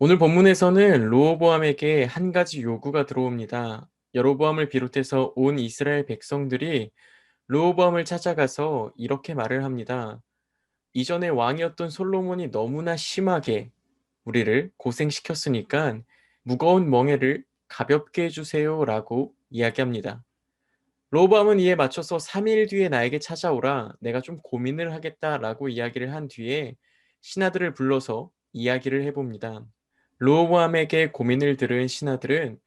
오늘 본문에서는 르호보암에게 한 가지 요구가 들어옵니다. 여로보암을 비롯해서 온 이스라엘 백성들이 르호보암을 찾아가서 이렇게 말을 합니다. 이전에 왕이었던 솔로몬이 너무나 심하게 우리를 고생시켰으니까 무거운 멍에를 가볍게 해주세요라고 이야기합니다. 르호보암은 이에 맞춰서 3일 뒤에 나에게 찾아오라, 내가 좀 고민을 하겠다라고 이야기를 한 뒤에 신하들을 불러서 이야기를 해봅니다. 르호보암에게 고민을 들은 신하들은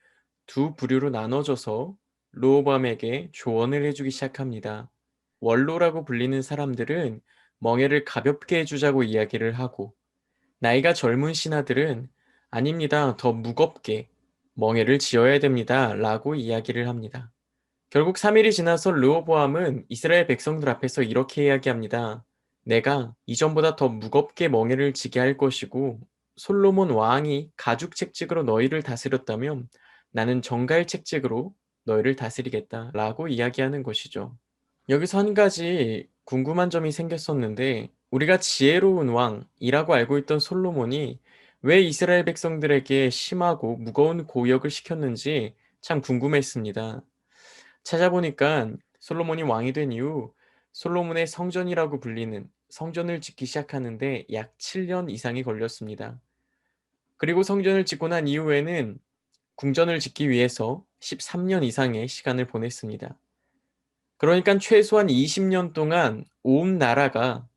두 부류로 나눠져서 르호보암에게 조언을 해주기 시작합니다. 원로라고 불리는 사람들은 멍에를 가볍게 해주자고 이야기를 하고, 나이가 젊은 신하들은 아닙니다, 더 무겁게 멍에를 지어야 됩니다 라고 이야기를 합니다. 결국 3일이 지나서 르호보암은 이스라엘 백성들 앞에서 이렇게 이야기합니다. 내가 이전보다 더 무겁게 멍에를 지게 할 것이고, 솔로몬 왕이 가죽 책직으로 너희를 다스렸다면 나는 정갈 책직으로 너희를 다스리겠다 라고 이야기하는 것이죠. 여기서 한 가지 궁금한 점이 생겼었는데, 우리가 지혜로운 왕이라고 알고 있던 솔로몬이 왜 이스라엘 백성들에게 심하고 무거운 고역을 시켰는지 참 궁금했습니다. 찾아보니까 솔로몬이 왕이 된 이후 솔로몬의 성전이라고 불리는 성전을 짓기 시작하는데 약 7년 이상이 걸렸습니다. 그리고 성전을 짓고 난 이후에는 궁전을 짓기 위해서 13년 이상의 시간을 보냈습니다. 그러니까 최소한 20년 동안 온 나라가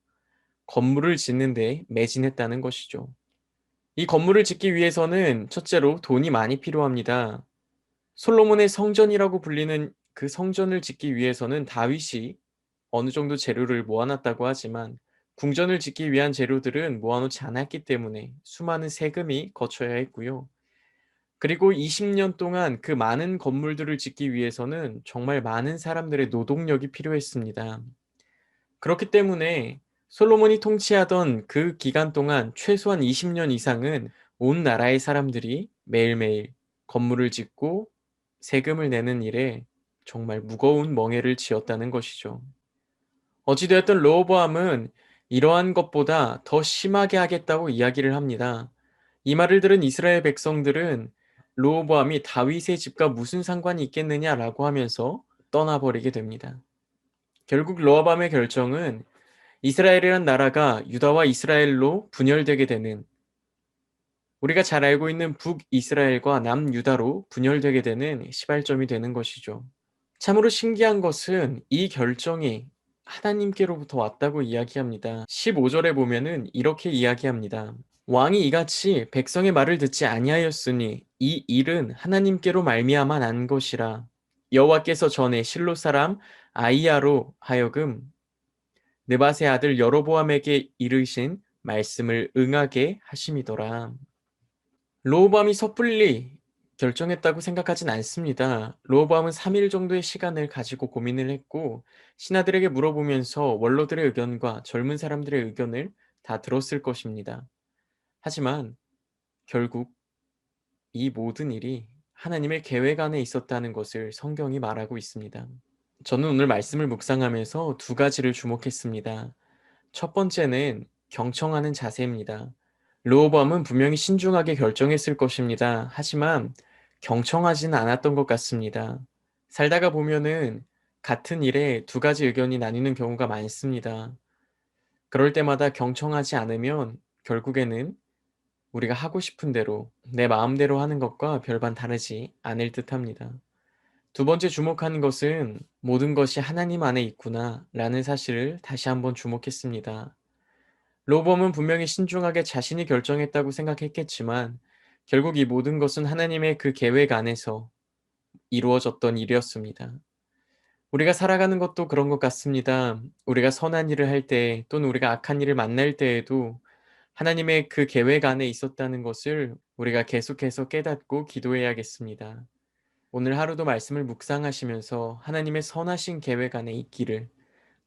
건물을 짓는데 매진했다는 것이죠. 이 건물을 짓기 위해서는 첫째로 돈이 많이 필요합니다. 솔로몬의 성전이라고 불리는 그 성전을 짓기 위해서는 다윗이 어느 정도 재료를 모아놨다고 하지만 궁전을 짓기 위한 재료들은 모아놓지 않았기 때문에 수많은 세금이 거쳐야 했고요. 그리고 20년 동안 그 많은 건물들을 짓기 위해서는 정말 많은 사람들의 노동력이 필요했습니다. 그렇기 때문에 솔로몬이 통치하던 그 기간 동안 최소한 20년 이상은 온 나라의 사람들이 매일매일 건물을 짓고 세금을 내는 일에 정말 무거운 멍에를 지었다는 것이죠. 어찌되었든 르호보암은 이러한 것보다 더 심하게 하겠다고 이야기를 합니다. 이 말을 들은 이스라엘 백성들은 르호보암이 다윗의 집과 무슨 상관이 있겠느냐라고 하면서 떠나버리게 됩니다. 결국 르호보암의 결정은 이스라엘이란 나라가 유다와 이스라엘로 분열되게 되는, 우리가 잘 알고 있는 북이스라엘과 남유다로 분열되게 되는 시발점이 되는 것이죠. 참으로 신기한 것은 이 결정이 하나님께로부터 왔다고 이야기합니다. 15절에 보면은 이렇게 이야기합니다. 왕이 이같이 백성의 말을 듣지 아니하였으니 이 일은 하나님께로 말미암아 난 것이라. 여호와께서 전에 실로 사람 아이야로 하여금 느밧의 아들 여로보암에게 이르신 말씀을 응하게 하심이더라. 르호보암이 섣불리 결정했다고 생각하진 않습니다. 르호보암은 3일 정도의 시간을 가지고 고민을 했고 신하들에게 물어보면서 원로들의 의견과 젊은 사람들의 의견을 다 들었을 것입니다. 하지만 결국 이 모든 일이 하나님의 계획 안에 있었다는 것을 성경이 말하고 있습니다. 저는 오늘 말씀을 묵상하면서 두 가지를 주목했습니다. 첫 번째는 경청하는 자세입니다. 르호보암은 분명히 신중하게 결정했을 것입니다. 하지만 경청하지는 않았던 것 같습니다. 살다가 보면은 같은 일에 두 가지 의견이 나뉘는 경우가 많습니다. 그럴 때마다 경청하지 않으면 결국에는 우리가 하고 싶은 대로 내 마음대로 하는 것과 별반 다르지 않을 듯합니다. 두 번째 주목하는 것은 모든 것이 하나님 안에 있구나 라는 사실을 다시 한번 주목했습니다. 로범은 분명히 신중하게 자신이 결정했다고 생각했겠지만 결국 이 모든 것은 하나님의 그 계획 안에서 이루어졌던 일이었습니다. 우리가 살아가는 것도 그런 것 같습니다. 우리가 선한 일을 할 때 또는 우리가 악한 일을 만날 때에도 하나님의 그 계획 안에 있었다는 것을 우리가 계속해서 깨닫고 기도해야겠습니다. 오늘 하루도 말씀을 묵상하시면서 하나님의 선하신 계획 안에 있기를,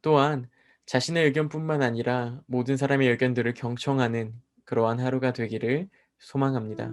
또한 자신의 의견뿐만 아니라 모든 사람의 의견들을 경청하는 그러한 하루가 되기를 소망합니다.